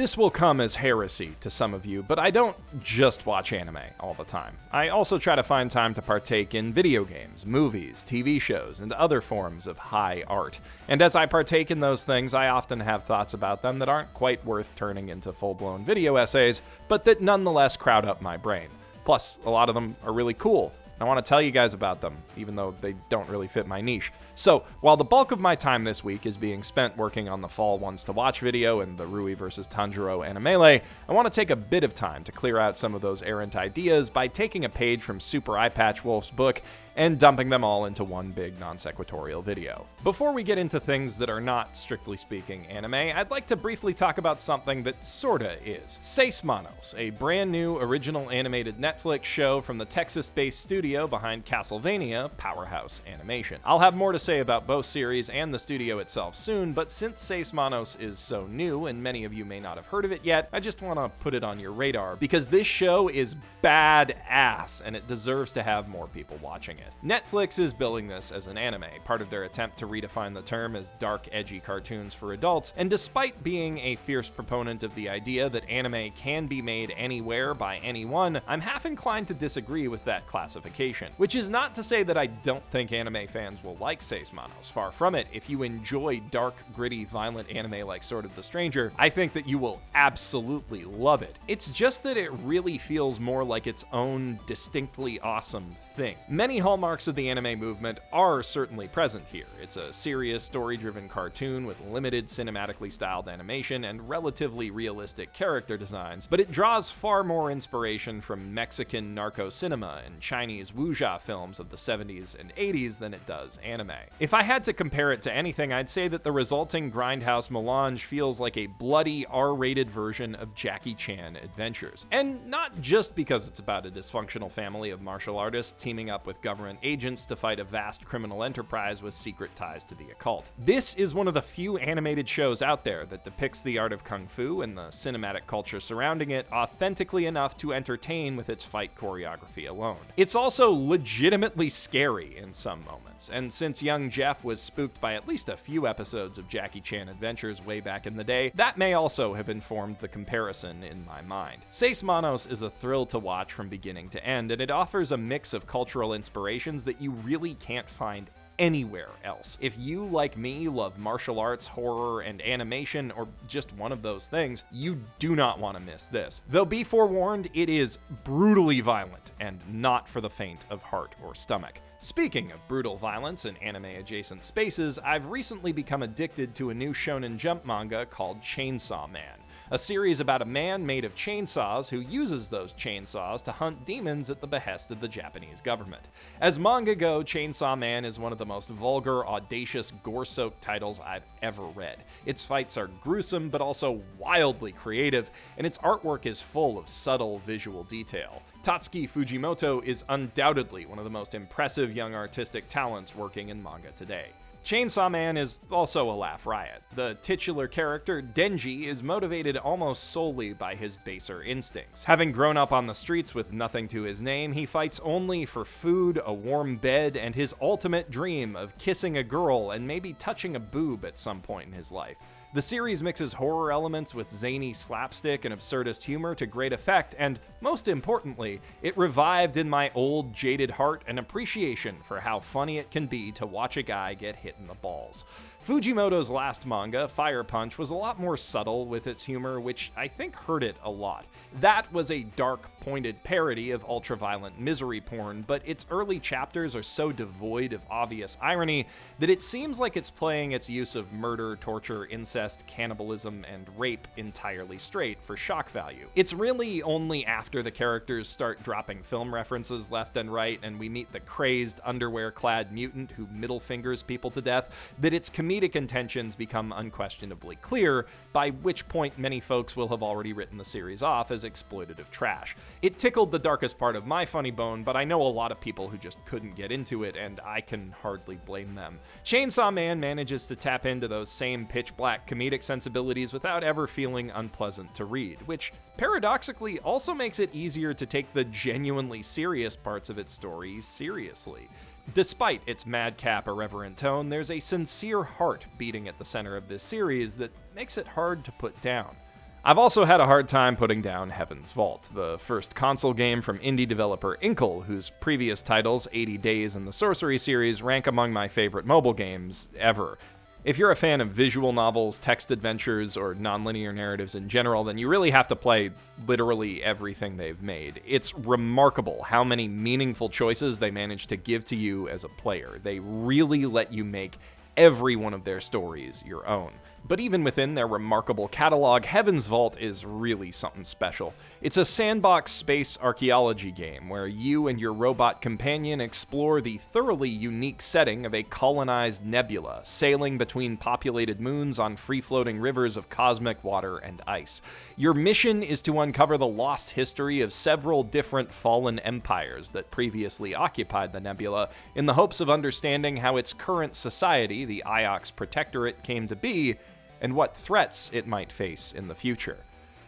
This will come as heresy to some of you, but I don't just watch anime all the time. I also try to find time to partake in video games, movies, TV shows, and other forms of high art. And as I partake in those things, I often have thoughts about them that aren't quite worth turning into full-blown video essays, but that nonetheless crowd up my brain. Plus, a lot of them are really cool. I want to tell you guys about them, even though they don't really fit my niche. So, while the bulk of my time this week is being spent working on the Fall Ones to Watch video and the Rui vs. Tanjiro animele, I want to take a bit of time to clear out some of those errant ideas by taking a page from Super Eyepatch Wolf's book and dumping them all into one big non-sequitorial video. Before we get into things that are not, strictly speaking, anime, I'd like to briefly talk about something that sorta is. Seis Manos, a brand new original animated Netflix show from the Texas-based studio behind Castlevania, Powerhouse Animation. I'll have more to say about both series and the studio itself soon, but since Seis Manos is so new and many of you may not have heard of it yet, I just want to put it on your radar because this show is badass and it deserves to have more people watching it. Netflix is billing this as an anime, part of their attempt to redefine the term as dark, edgy cartoons for adults, and despite being a fierce proponent of the idea that anime can be made anywhere by anyone, I'm half inclined to disagree with that classification. Which is not to say that I don't think anime fans will like Seis Manos, far from it. If you enjoy dark, gritty, violent anime like Sword of the Stranger, I think that you will absolutely love it. It's just that it really feels more like its own distinctly awesome thing. Many hallmarks of the anime movement are certainly present here. It's a serious, story-driven cartoon with limited cinematically styled animation and relatively realistic character designs, but it draws far more inspiration from Mexican narco cinema and Chinese wuxia films of the 70s and 80s than it does anime. If I had to compare it to anything, I'd say that the resulting grindhouse melange feels like a bloody R-rated version of Jackie Chan Adventures. And not just because it's about a dysfunctional family of martial artists teaming up with government agents to fight a vast criminal enterprise with secret ties to the occult. This is one of the few animated shows out there that depicts the art of kung fu and the cinematic culture surrounding it authentically enough to entertain with its fight choreography alone. It's also legitimately scary in some moments, and since young Geoff was spooked by at least a few episodes of Jackie Chan Adventures way back in the day, that may also have informed the comparison in my mind. Seis Manos is a thrill to watch from beginning to end, and it offers a mix of cultural inspirations that you really can't find anywhere else. If you, like me, love martial arts, horror, and animation, or just one of those things, you do not want to miss this. Though be forewarned, it is brutally violent and not for the faint of heart or stomach. Speaking of brutal violence in anime-adjacent spaces, I've recently become addicted to a new Shonen Jump manga called Chainsaw Man, a series about a man made of chainsaws who uses those chainsaws to hunt demons at the behest of the Japanese government. As manga go, Chainsaw Man is one of the most vulgar, audacious, gore-soaked titles I've ever read. Its fights are gruesome, but also wildly creative, and its artwork is full of subtle visual detail. Tatsuki Fujimoto is undoubtedly one of the most impressive young artistic talents working in manga today. Chainsaw Man is also a laugh riot. The titular character, Denji, is motivated almost solely by his baser instincts. Having grown up on the streets with nothing to his name, he fights only for food, a warm bed, and his ultimate dream of kissing a girl and maybe touching a boob at some point in his life. The series mixes horror elements with zany slapstick and absurdist humor to great effect, and most importantly, it revived in my old jaded heart an appreciation for how funny it can be to watch a guy get hit in the balls. Fujimoto's last manga, Fire Punch, was a lot more subtle with its humor, which I think hurt it a lot. That was a dark, pointed parody of ultra-violent misery porn, but its early chapters are so devoid of obvious irony that it seems like it's playing its use of murder, torture, incest, cannibalism, and rape entirely straight for shock value. It's really only after the characters start dropping film references left and right and we meet the crazed, underwear-clad mutant who middle fingers people to death that its comedic intentions become unquestionably clear, by which point many folks will have already written the series off as exploitative trash. It tickled the darkest part of my funny bone, but I know a lot of people who just couldn't get into it, and I can hardly blame them. Chainsaw Man manages to tap into those same pitch-black comedic sensibilities without ever feeling unpleasant to read, which paradoxically also makes it easier to take the genuinely serious parts of its story seriously. Despite its madcap, irreverent tone, there's a sincere heart beating at the center of this series that makes it hard to put down. I've also had a hard time putting down Heaven's Vault, the first console game from indie developer Inkle, whose previous titles, 80 Days and the Sorcery series, rank among my favorite mobile games ever. If you're a fan of visual novels, text adventures, or nonlinear narratives in general, then you really have to play literally everything they've made. It's remarkable how many meaningful choices they manage to give to you as a player. They really let you make every one of their stories your own. But even within their remarkable catalog, Heaven's Vault is really something special. It's a sandbox space archaeology game where you and your robot companion explore the thoroughly unique setting of a colonized nebula, sailing between populated moons on free-floating rivers of cosmic water and ice. Your mission is to uncover the lost history of several different fallen empires that previously occupied the nebula, in the hopes of understanding how its current society, the Iox Protectorate, came to be, and what threats it might face in the future.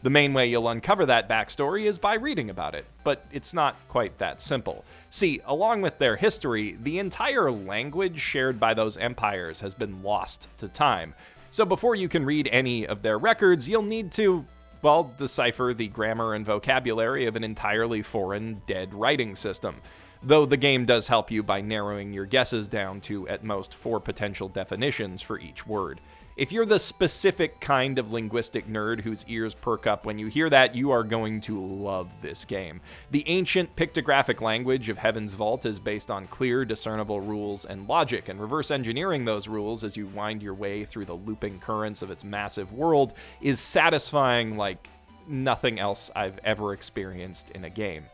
The main way you'll uncover that backstory is by reading about it, but it's not quite that simple. See, along with their history, the entire language shared by those empires has been lost to time. So before you can read any of their records, you'll need to, well, decipher the grammar and vocabulary of an entirely foreign, dead writing system. Though the game does help you by narrowing your guesses down to at most 4 potential definitions for each word. If you're the specific kind of linguistic nerd whose ears perk up when you hear that, you are going to love this game. The ancient pictographic language of Heaven's Vault is based on clear, discernible rules and logic, and reverse engineering those rules as you wind your way through the looping currents of its massive world is satisfying like nothing else I've ever experienced in a game.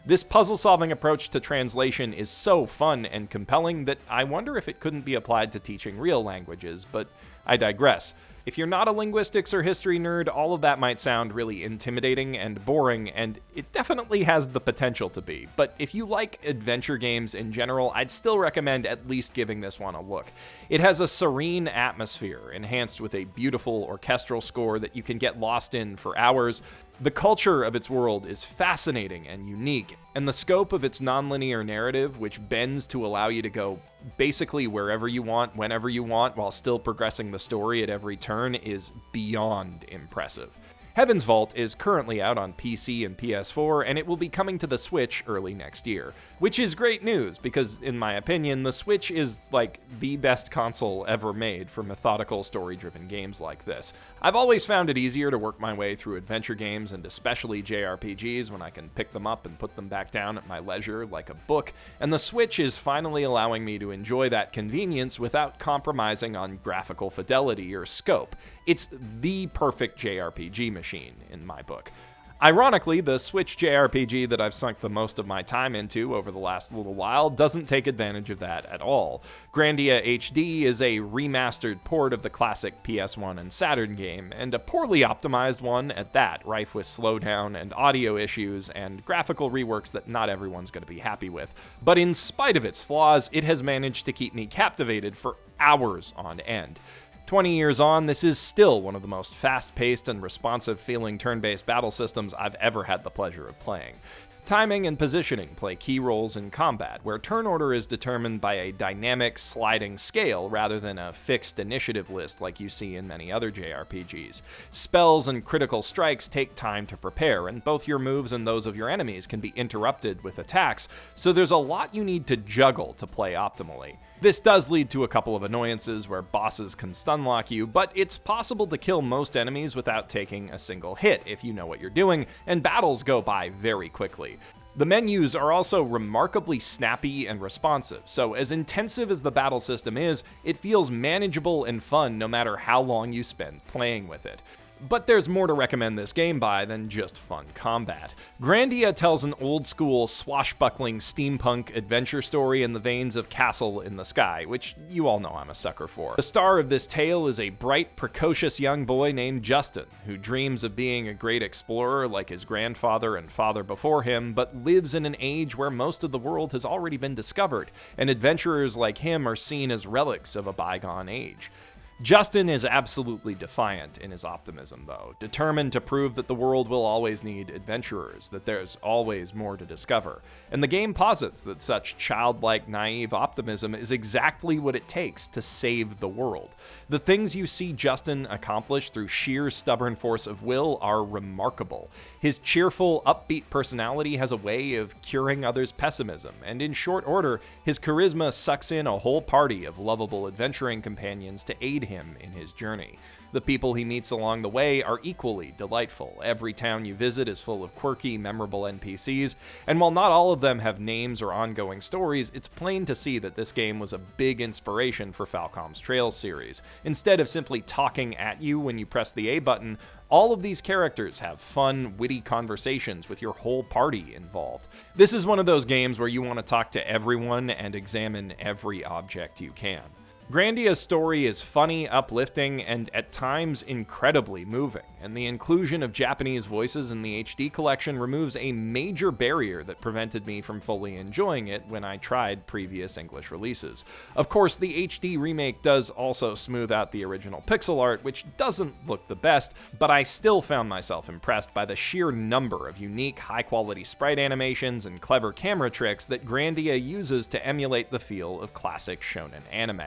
This puzzle-solving approach to translation is so fun and compelling that I wonder if it couldn't be applied to teaching real languages, but I digress. If you're not a linguistics or history nerd, all of that might sound really intimidating and boring, and it definitely has the potential to be. But if you like adventure games in general, I'd still recommend at least giving this one a look. It has a serene atmosphere, enhanced with a beautiful orchestral score that you can get lost in for hours. The culture of its world is fascinating and unique, and the scope of its nonlinear narrative, which bends to allow you to go basically wherever you want, whenever you want, while still progressing the story at every turn, is beyond impressive. Heaven's Vault is currently out on PC and PS4, and it will be coming to the Switch early next year. Which is great news, because in my opinion, the Switch is like the best console ever made for methodical, story-driven games like this. I've always found it easier to work my way through adventure games, and especially JRPGs, when I can pick them up and put them back down at my leisure like a book, and the Switch is finally allowing me to enjoy that convenience without compromising on graphical fidelity or scope. It's the perfect JRPG machine, in my book. Ironically, the Switch JRPG that I've sunk the most of my time into over the last little while doesn't take advantage of that at all. Grandia HD is a remastered port of the classic PS1 and Saturn game, and a poorly optimized one at that, rife with slowdown and audio issues and graphical reworks that not everyone's going to be happy with. But in spite of its flaws, it has managed to keep me captivated for hours on end. 20 years on, this is still one of the most fast-paced and responsive-feeling turn-based battle systems I've ever had the pleasure of playing. Timing and positioning play key roles in combat, where turn order is determined by a dynamic, sliding scale rather than a fixed initiative list like you see in many other JRPGs. Spells and critical strikes take time to prepare, and both your moves and those of your enemies can be interrupted with attacks, so there's a lot you need to juggle to play optimally. This does lead to a couple of annoyances where bosses can stunlock you, but it's possible to kill most enemies without taking a single hit if you know what you're doing, and battles go by very quickly. The menus are also remarkably snappy and responsive, so as intensive as the battle system is, it feels manageable and fun no matter how long you spend playing with it. But there's more to recommend this game by than just fun combat. Grandia tells an old-school, swashbuckling steampunk adventure story in the veins of Castle in the Sky, which you all know I'm a sucker for. The star of this tale is a bright, precocious young boy named Justin, who dreams of being a great explorer like his grandfather and father before him, but lives in an age where most of the world has already been discovered, and adventurers like him are seen as relics of a bygone age. Justin is absolutely defiant in his optimism, though, determined to prove that the world will always need adventurers, that there's always more to discover. And the game posits that such childlike, naive optimism is exactly what it takes to save the world. The things you see Justin accomplish through sheer stubborn force of will are remarkable. His cheerful, upbeat personality has a way of curing others' pessimism, and in short order, his charisma sucks in a whole party of lovable adventuring companions to aid him in his journey. The people he meets along the way are equally delightful. Every town you visit is full of quirky, memorable NPCs, and while not all of them have names or ongoing stories, it's plain to see that this game was a big inspiration for Falcom's Trails series. Instead of simply talking at you when you press the A button, all of these characters have fun, witty conversations with your whole party involved. This is one of those games where you want to talk to everyone and examine every object you can. Grandia's story is funny, uplifting, and at times incredibly moving, and the inclusion of Japanese voices in the HD collection removes a major barrier that prevented me from fully enjoying it when I tried previous English releases. Of course, the HD remake does also smooth out the original pixel art, which doesn't look the best, but I still found myself impressed by the sheer number of unique, high-quality sprite animations and clever camera tricks that Grandia uses to emulate the feel of classic shonen anime.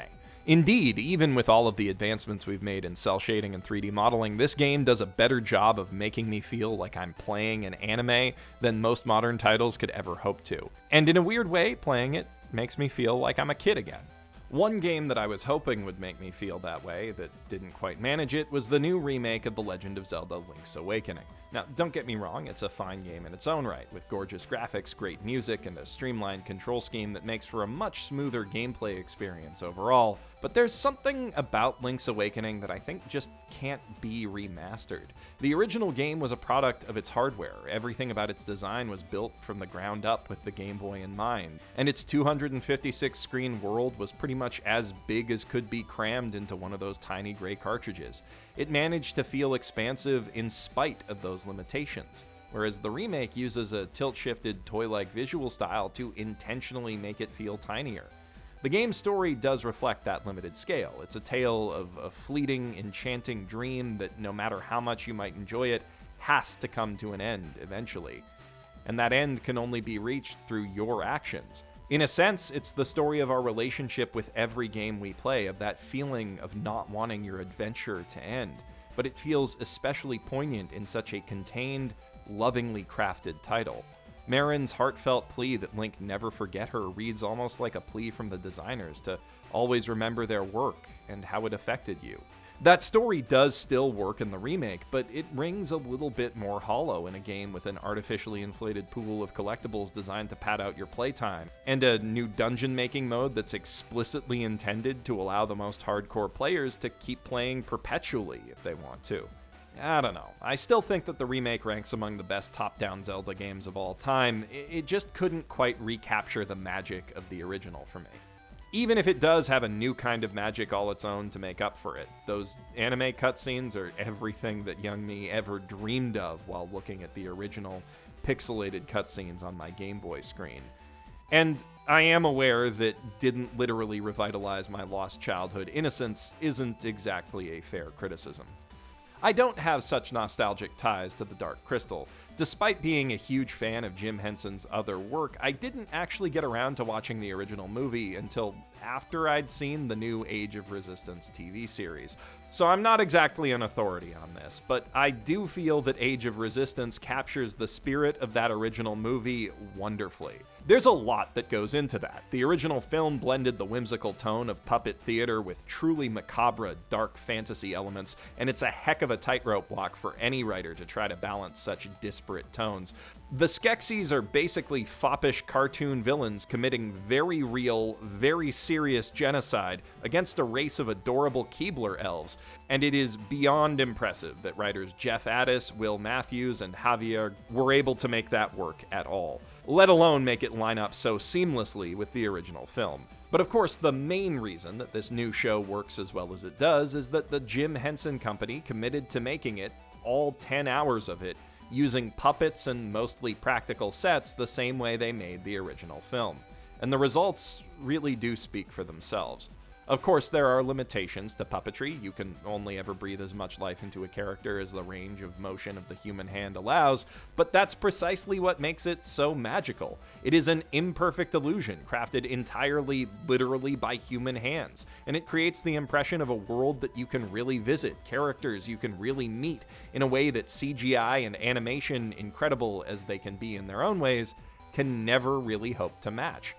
Indeed, even with all of the advancements we've made in cell shading and 3D modeling, this game does a better job of making me feel like I'm playing an anime than most modern titles could ever hope to. And in a weird way, playing it makes me feel like I'm a kid again. One game that I was hoping would make me feel that way, that didn't quite manage it, was the new remake of The Legend of Zelda: Link's Awakening. Now, don't get me wrong, it's a fine game in its own right, with gorgeous graphics, great music, and a streamlined control scheme that makes for a much smoother gameplay experience overall, but there's something about Link's Awakening that I think just can't be remastered. The original game was a product of its hardware. Everything about its design was built from the ground up with the Game Boy in mind, and its 256-screen world was pretty much as big as could be crammed into one of those tiny gray cartridges. It managed to feel expansive in spite of those limitations, whereas the remake uses a tilt-shifted, toy-like visual style to intentionally make it feel tinier. The game's story does reflect that limited scale. It's a tale of a fleeting, enchanting dream that, no matter how much you might enjoy it, has to come to an end eventually. And that end can only be reached through your actions. In a sense, it's the story of our relationship with every game we play, of that feeling of not wanting your adventure to end. But it feels especially poignant in such a contained, lovingly crafted title. Marin's heartfelt plea that Link never forget her reads almost like a plea from the designers to always remember their work and how it affected you. That story does still work in the remake, but it rings a little bit more hollow in a game with an artificially inflated pool of collectibles designed to pad out your playtime, and a new dungeon-making mode that's explicitly intended to allow the most hardcore players to keep playing perpetually if they want to. I don't know. I still think that the remake ranks among the best top-down Zelda games of all time. It just couldn't quite recapture the magic of the original for me. Even if it does have a new kind of magic all its own to make up for it. Those anime cutscenes are everything that young me ever dreamed of while looking at the original pixelated cutscenes on my Game Boy screen. And I am aware that didn't literally revitalize my lost childhood innocence isn't exactly a fair criticism. I don't have such nostalgic ties to the Dark Crystal. Despite being a huge fan of Jim Henson's other work, I didn't actually get around to watching the original movie until after I'd seen the new Age of Resistance TV series. So I'm not exactly an authority on this, but I do feel that Age of Resistance captures the spirit of that original movie wonderfully. There's a lot that goes into that. The original film blended the whimsical tone of puppet theater with truly macabre, dark fantasy elements, and it's a heck of a tightrope walk for any writer to try to balance such disparate tones. The Skeksis are basically foppish cartoon villains committing very real, very serious genocide against a race of adorable Keebler elves, and it is beyond impressive that writers Jeff Addis, Will Matthews, and Javier were able to make that work at all, let alone make it line up so seamlessly with the original film. But of course, the main reason that this new show works as well as it does is that the Jim Henson Company committed to making it, all 10 hours of it, using puppets and mostly practical sets the same way they made the original film. And the results really do speak for themselves. Of course, there are limitations to puppetry. You can only ever breathe as much life into a character as the range of motion of the human hand allows, but that's precisely what makes it so magical. It is an imperfect illusion, crafted entirely, literally by human hands, and it creates the impression of a world that you can really visit, characters you can really meet, in a way that CGI and animation, incredible as they can be in their own ways, can never really hope to match.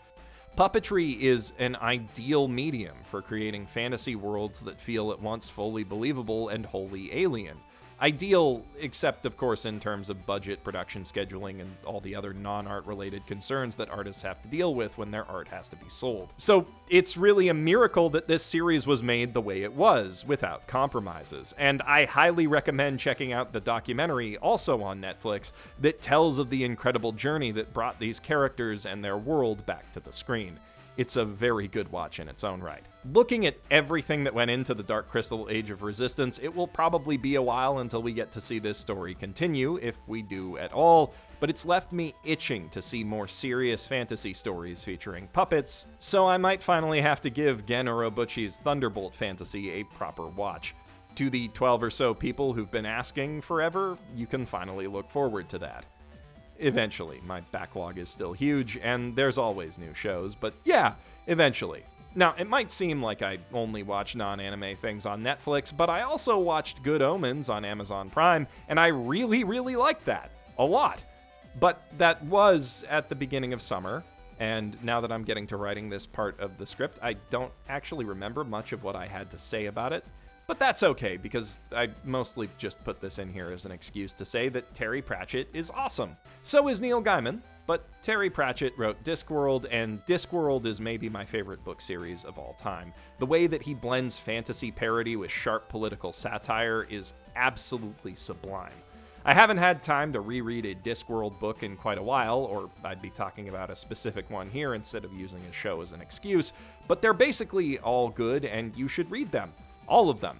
Puppetry is an ideal medium for creating fantasy worlds that feel at once fully believable and wholly alien. Ideal, except of course in terms of budget, production scheduling, and all the other non-art related concerns that artists have to deal with when their art has to be sold. So it's really a miracle that this series was made the way it was, without compromises. And I highly recommend checking out the documentary, also on Netflix, that tells of the incredible journey that brought these characters and their world back to the screen. It's a very good watch in its own right. Looking at everything that went into the Dark Crystal Age of Resistance, it will probably be a while until we get to see this story continue, if we do at all, but it's left me itching to see more serious fantasy stories featuring puppets, so I might finally have to give Gen Urobuchi's Thunderbolt fantasy a proper watch. To the 12 or so people who've been asking forever, you can finally look forward to that. Eventually. My backlog is still huge, and there's always new shows, but yeah, eventually. Now, it might seem like I only watch non-anime things on Netflix, but I also watched Good Omens on Amazon Prime, and I really, really liked that. A lot. But that was at the beginning of summer, and now that I'm getting to writing this part of the script, I don't actually remember much of what I had to say about it. But that's okay, because I mostly just put this in here as an excuse to say that Terry Pratchett is awesome. So is Neil Gaiman, but Terry Pratchett wrote Discworld, and Discworld is maybe my favorite book series of all time. The way that he blends fantasy parody with sharp political satire is absolutely sublime. I haven't had time to reread a Discworld book in quite a while, or I'd be talking about a specific one here instead of using a show as an excuse, but they're basically all good, and you should read them. All of them.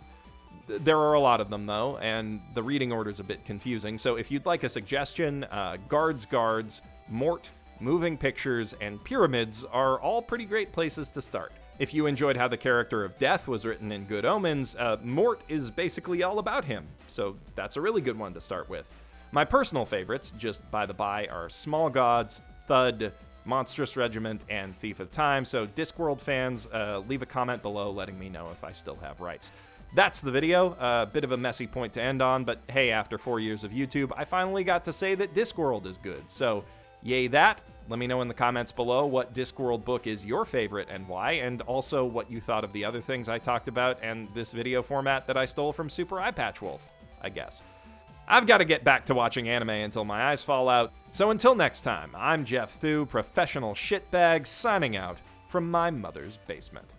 There are a lot of them, though, and the reading order's a bit confusing, so if you'd like a suggestion, Guards, Mort, Moving Pictures, and Pyramids are all pretty great places to start. If you enjoyed how the character of Death was written in Good Omens, Mort is basically all about him, so that's a really good one to start with. My personal favorites, just by the by, are Small Gods, Thud, Monstrous Regiment, and Thief of Time, so Discworld fans, leave a comment below letting me know if I still have rights. That's the video, a bit of a messy point to end on, but hey, after 4 years of YouTube, I finally got to say that Discworld is good, so yay that. Let me know in the comments below what Discworld book is your favorite and why, and also what you thought of the other things I talked about and this video format that I stole from Super Eye Patch Wolf, I guess. I've got to get back to watching anime until my eyes fall out, so until next time, I'm Geoff Thew, professional shitbag, signing out from my mother's basement.